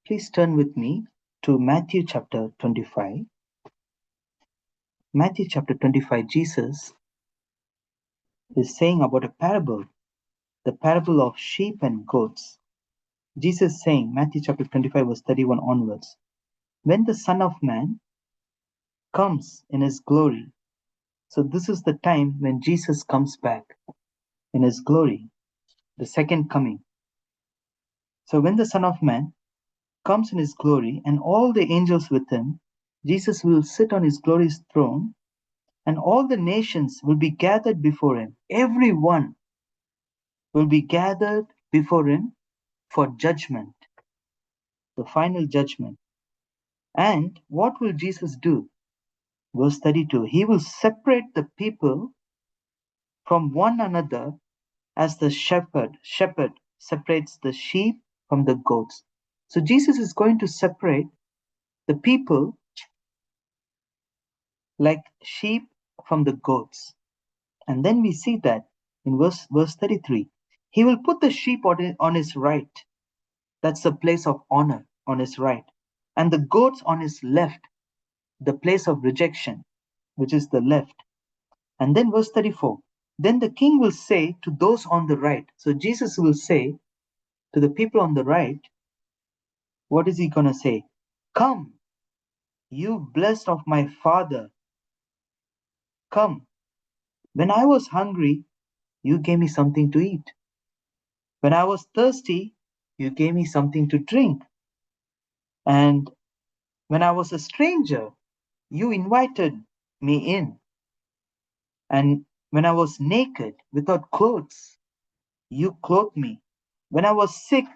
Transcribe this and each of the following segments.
Please turn with me to Matthew chapter 25. Matthew chapter 25, Jesus is saying about a parable, the parable of sheep and goats. Jesus is saying, Matthew chapter 25, verse 31 onwards, when the Son of Man comes in his glory. So this is the time when Jesus comes back in his glory, the second coming. So when the Son of Man comes in his glory and all the angels with him, Jesus will sit on his glorious throne, and all the nations will be gathered before him. Everyone will be gathered before him for judgment, the final judgment. And what will Jesus do? Verse 32, he will separate the people from one another as the shepherd separates the sheep from the goats. So Jesus is going to separate the people like sheep from the goats. And then we see that in verse 33, he will put the sheep on his right. That's the place of honor, on his right. And the goats on his left, the place of rejection, which is the left. And then verse 34, then the king will say to those on the right. So Jesus will say to the people on the right, what is he going to say? Come, you blessed of my Father. Come. When I was hungry, you gave me something to eat. When I was thirsty, you gave me something to drink. And when I was a stranger, you invited me in. And when I was naked, without clothes, you clothed me. When I was sick,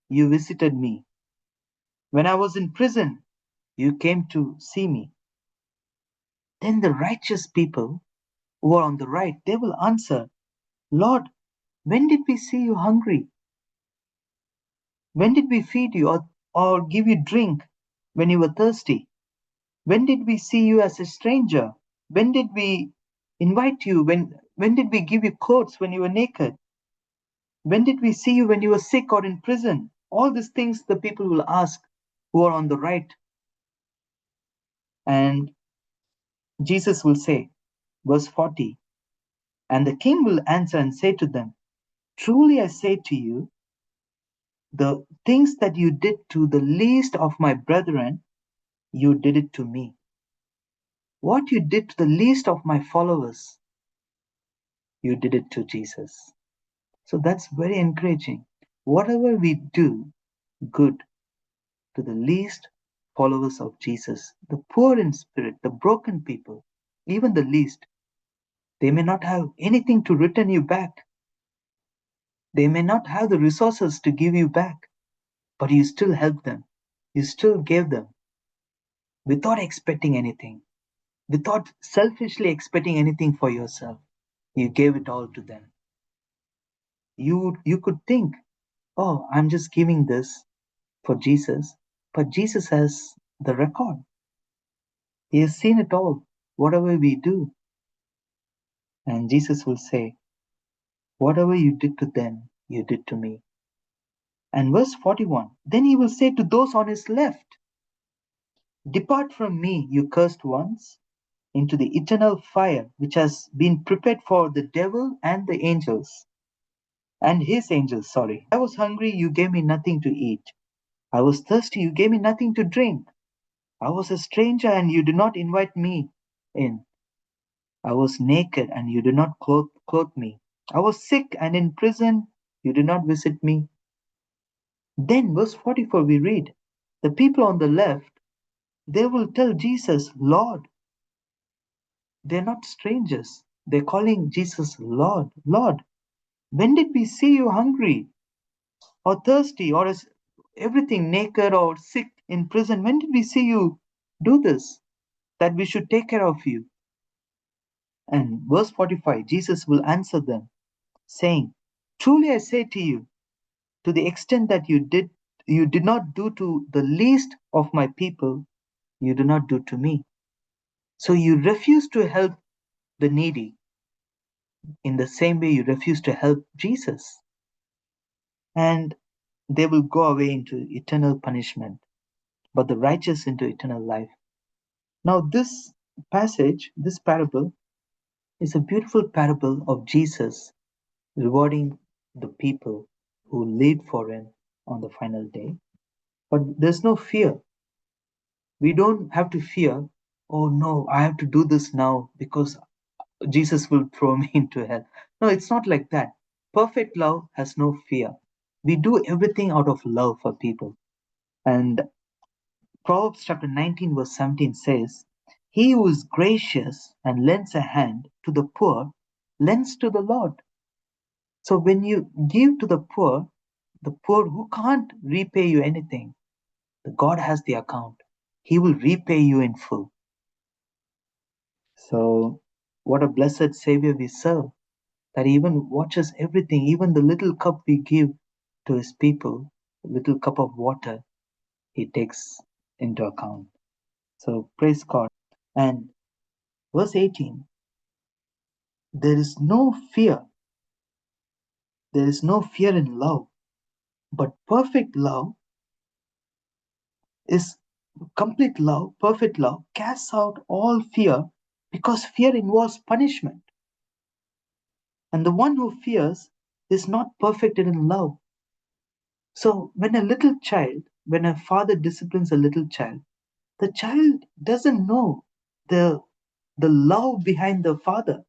you visited me. When I was in prison, you came to see me. Then the righteous people who are on the right, they will answer, Lord, when did we see you hungry? When did we feed you or give you drink when you were thirsty? When did we see you as a stranger? When did we invite you? When did we give you clothes when you were naked? When did we see you when you were sick or in prison? All these things the people will ask who are on the right. And Jesus will say, verse 40, and the king will answer and say to them, truly I say to you, the things that you did to the least of my brethren, you did it to me. What you did to the least of my followers, you did it to Jesus. So that's very encouraging. Whatever we do good to the least followers of Jesus, the poor in spirit, the broken people, even the least, they may not have anything to return you back. They may not have the resources to give you back, but you still helped them. You still gave them without expecting anything, without selfishly expecting anything for yourself. You gave it all to them. You could think, oh, I'm just giving this for Jesus, but Jesus has the record. He has seen it all, whatever we do. And Jesus will say, whatever you did to them, you did to me. And verse 41, then he will say to those on his left, depart from me, you cursed ones, into the eternal fire which has been prepared for the devil and the angels. And his angels, sorry. I was hungry, you gave me nothing to eat. I was thirsty, you gave me nothing to drink. I was a stranger and you did not invite me in. I was naked and you did not clothe me. I was sick and in prison, you did not visit me. Then, verse 44, we read, the people on the left, they will tell Jesus, Lord. They're not strangers. They're calling Jesus Lord. Lord, when did we see you hungry or thirsty or as everything naked or sick in prison? When did we see you do this? That we should take care of you. And verse 45, Jesus will answer them, saying, truly I say to you, to the extent that you did not do to the least of my people, you do not do to me. So you refuse to help the needy. In the same way, you refuse to help Jesus. And they will go away into eternal punishment, but the righteous into eternal life. Now, this passage, this parable, is a beautiful parable of Jesus rewarding the people who lived for him on the final day. But there's no fear. We don't have to fear, oh no, I have to do this now because Jesus will throw me into hell. No, it's not like that. Perfect love has no fear. We do everything out of love for people. And Proverbs chapter 19, verse 17 says, he who is gracious and lends a hand to the poor lends to the Lord. So when you give to the poor who can't repay you anything, the God has the account. He will repay you in full. So what a blessed Savior we serve, that even watches everything, even the little cup we give to his people, a little cup of water, he takes into account. So praise God. And verse 18, there is no fear. There is no fear in love, but perfect love is complete love, perfect love casts out all fear, because fear involves punishment. And the one who fears is not perfected in love. So when a father disciplines a little child, the child doesn't know the love behind the father.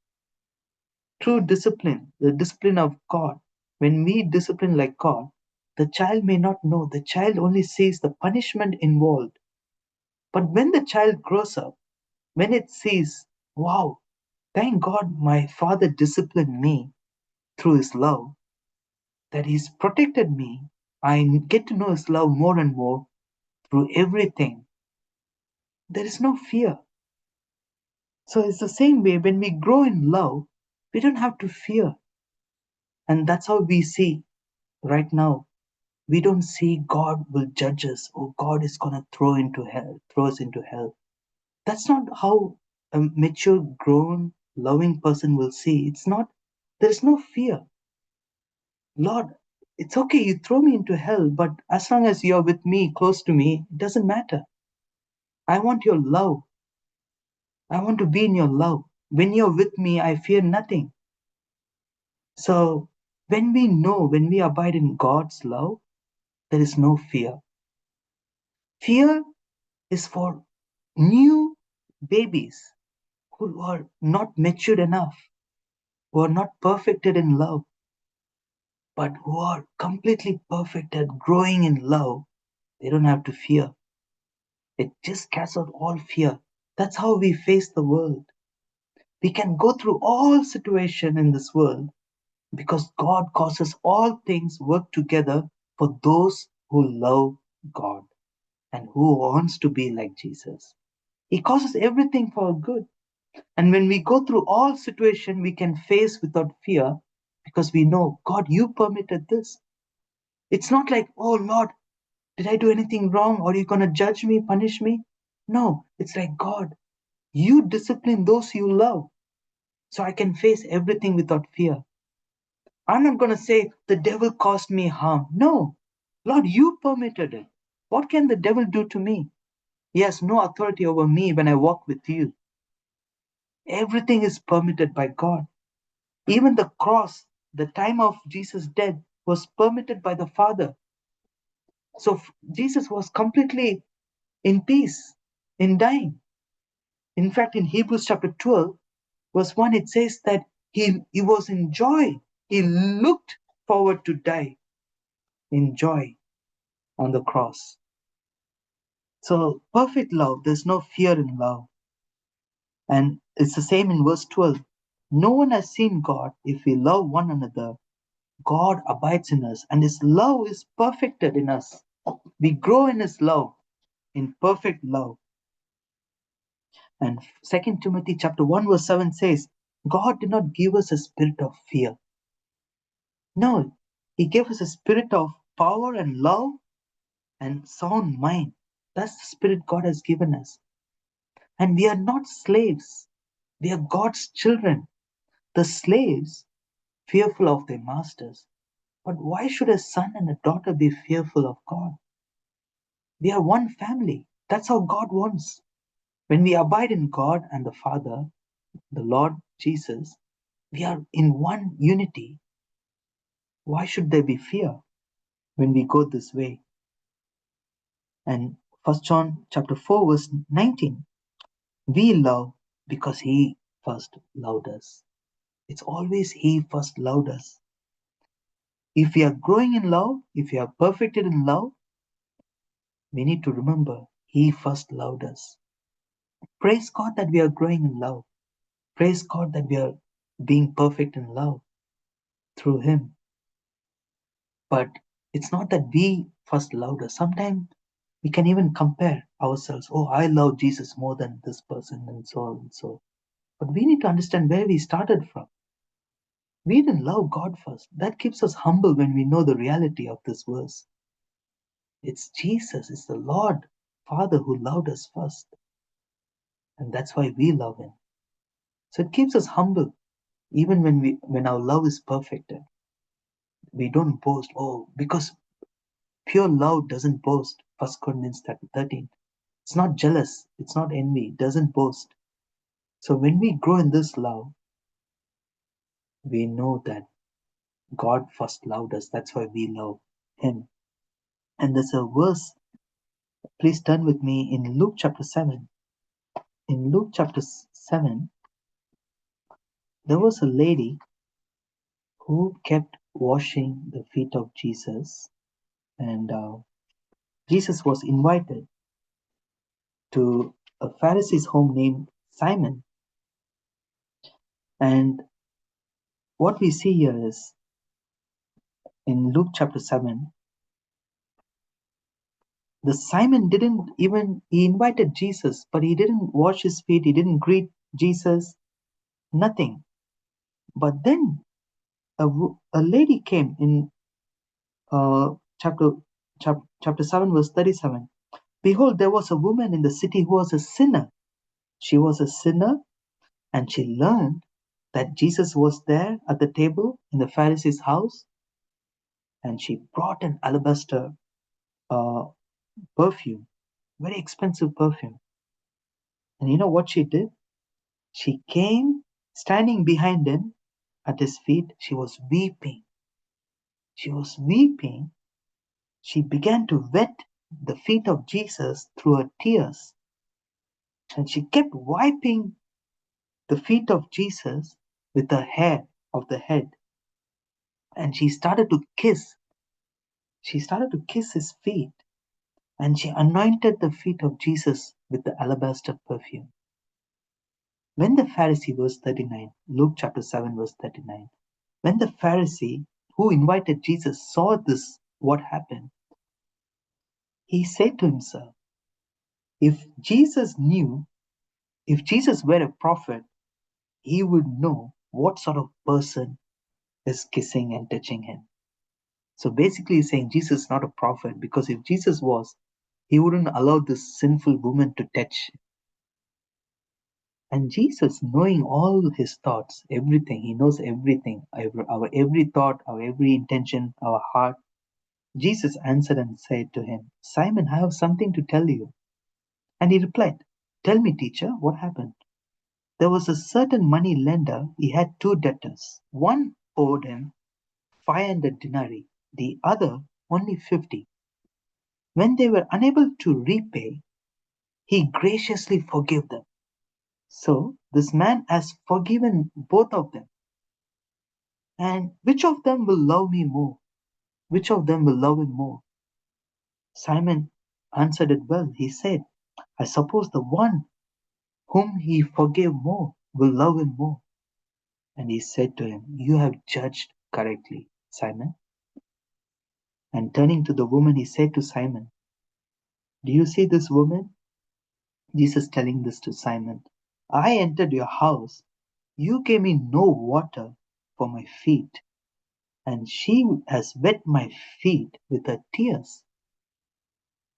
True discipline, the discipline of God, when we discipline like God, the child may not know. The child only sees the punishment involved. But when the child grows up, when it sees, wow, thank God my father disciplined me through his love, that he's protected me, I get to know his love more and more through everything. There is no fear. So it's the same way when we grow in love, we don't have to fear. And that's how we see right now. We don't see God will judge us, or God is going to throw us into hell. That's not how a mature, grown, loving person will see. It's not, there is no fear. Lord, it's okay, you throw me into hell, but as long as you're with me, close to me, it doesn't matter. I want your love. I want to be in your love. When you're with me, I fear nothing. So when we abide in God's love, there is no fear. Fear is for new babies who are not matured enough, who are not perfected in love, but who are completely perfected, growing in love. They don't have to fear. It just casts out all fear. That's how we face the world. We can go through all situation in this world because God causes all things work together for those who love God and who wants to be like Jesus. He causes everything for our good. And when we go through all situation, we can face without fear because we know, God, you permitted this. It's not like, oh Lord, did I do anything wrong? Or are you going to judge me, punish me? No, it's like, God, you discipline those you love. So I can face everything without fear. I'm not going to say the devil caused me harm. No, Lord, you permitted it. What can the devil do to me? He has no authority over me when I walk with you. Everything is permitted by God. Even the cross, the time of Jesus' death, was permitted by the Father. So Jesus was completely in peace in dying. In fact, in Hebrews chapter 12, verse 1, it says that he was in joy. He looked forward to die in joy on the cross. So perfect love, there's no fear in love. And it's the same in verse 12. No one has seen God. If we love one another, God abides in us, and his love is perfected in us. We grow in his love, in perfect love. And 2 Timothy chapter 1 verse 7 says, God did not give us a spirit of fear. No, he gave us a spirit of power and love and sound mind. That's the spirit God has given us. And we are not slaves. We are God's children. The slaves, fearful of their masters. But why should a son and a daughter be fearful of God? We are one family. That's how God wants. When we abide in God and the Father, the Lord Jesus, we are in one unity. Why should there be fear when we go this way? And 1 John chapter 4 verse 19, we love because he first loved us. It's always he first loved us. If we are growing in love, if we are perfected in love, we need to remember he first loved us. Praise God that we are growing in love. Praise God that we are being perfect in love through him. But it's not that we first loved us. Sometimes we can even compare ourselves. Oh, I love Jesus more than this person and so on and so. But we need to understand where we started from. We didn't love God first. That keeps us humble when we know the reality of this verse. It's Jesus, it's the Lord, Father who loved us first. And that's why we love him. So it keeps us humble, even when our love is perfected. We don't boast, oh, because pure love doesn't boast. 1 Corinthians 13. It's not jealous, it's not envy, it doesn't boast. So when we grow in this love, we know that God first loved us. That's why we love him. And there's a verse, please turn with me in Luke chapter 7. In Luke chapter 7, there was a lady who kept washing the feet of Jesus, and Jesus was invited to a Pharisee's home named Simon. And what we see here is in Luke chapter 7, the Simon he invited Jesus, but he didn't wash his feet, he didn't greet Jesus, nothing. But then a lady came in chapter 7 verse 37. Behold, there was a woman in the city who was a sinner. She was a sinner, and she learned that Jesus was there at the table in the Pharisee's house, and she brought an alabaster perfume, very expensive perfume. And you know what she did? She came standing behind him at his feet. She was weeping. She was weeping. She began to wet the feet of Jesus through her tears. And she kept wiping the feet of Jesus with her hair of the head. And she started to kiss. She started to kiss his feet. And she anointed the feet of Jesus with the alabaster perfume. When the Pharisee, verse 39, Luke chapter 7, verse 39, when the Pharisee who invited Jesus saw this, what happened, he said to himself, if Jesus were a prophet, he would know what sort of person is kissing and touching him. So basically he's saying Jesus is not a prophet, because if Jesus was, he wouldn't allow this sinful woman to touch. And Jesus, knowing all his thoughts, everything, he knows everything, our every thought, our every intention, our heart. Jesus answered and said to him, Simon, I have something to tell you. And he replied, tell me, teacher, what happened? There was a certain money lender. He had two debtors. One owed him 500 denarii, the other only 50. When they were unable to repay, he graciously forgave them. So this man has forgiven both of them. And which of them will love me more? Which of them will love him more? Simon answered it well. He said, I suppose the one whom he forgave more will love him more. And he said to him, you have judged correctly, Simon. And turning to the woman, he said to Simon, do you see this woman? Jesus telling this to Simon. I entered your house. You gave me no water for my feet, and she has wet my feet with her tears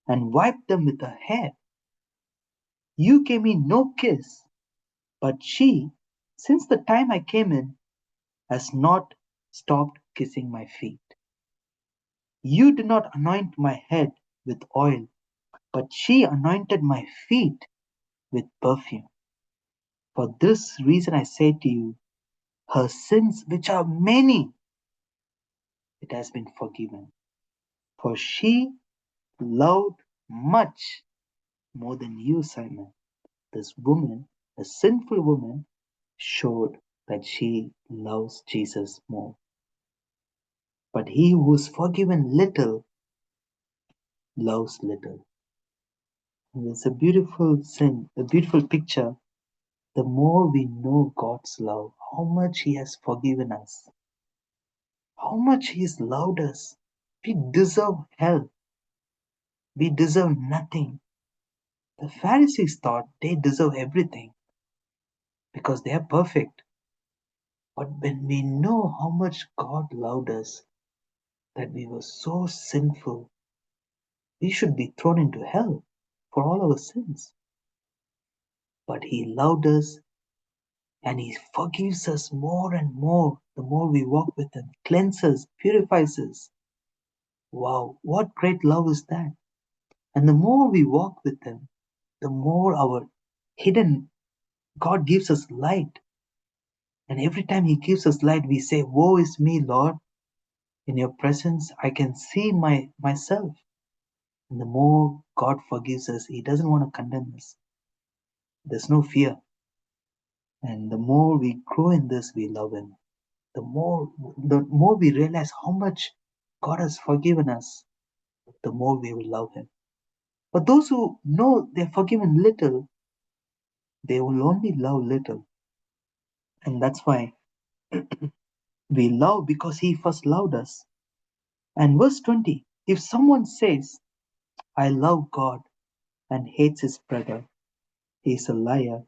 and wiped them with her hair. You gave me no kiss, but she, since the time I came in, has not stopped kissing my feet. You did not anoint my head with oil, but she anointed my feet with perfume. For this reason I say to you, her sins, which are many, it has been forgiven. For she loved much more than you, Simon. This woman, a sinful woman, showed that she loves Jesus more. But he who is forgiven little loves little. And it's a beautiful sin, a beautiful picture. The more we know God's love, how much He has forgiven us, how much He has loved us. We deserve hell. We deserve nothing. The Pharisees thought they deserve everything because they are perfect. But when we know how much God loved us, that we were so sinful, we should be thrown into hell for all our sins. But He loved us and He forgives us more and more the more we walk with Him, cleanses, purifies us. Wow, what great love is that? And the more we walk with Him, the more our hidden God gives us light. And every time He gives us light, we say, woe is me, Lord. In your presence, I can see myself. And the more God forgives us, He doesn't want to condemn us. There's no fear. And the more we grow in this, we love Him. The more we realize how much God has forgiven us, the more we will love Him. But those who know they're forgiven little, they will only love little. And that's why we love because He first loved us. And verse 20, if someone says, I love God and hates his brother, he is a liar,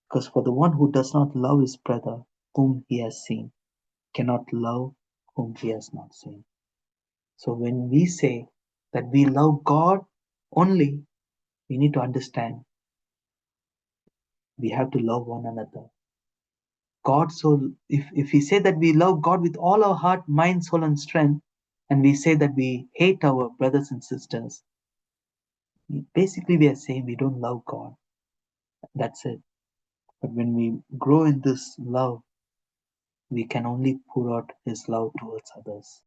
because for the one who does not love his brother whom he has seen cannot love whom he has not seen. So when we say that we love God only, we need to understand we have to love one another. God, so if we say that we love God with all our heart, mind, soul, and strength, and we say that we hate our brothers and sisters, basically we are saying we don't love God. That's it. But when we grow in this love, we can only pour out His love towards others.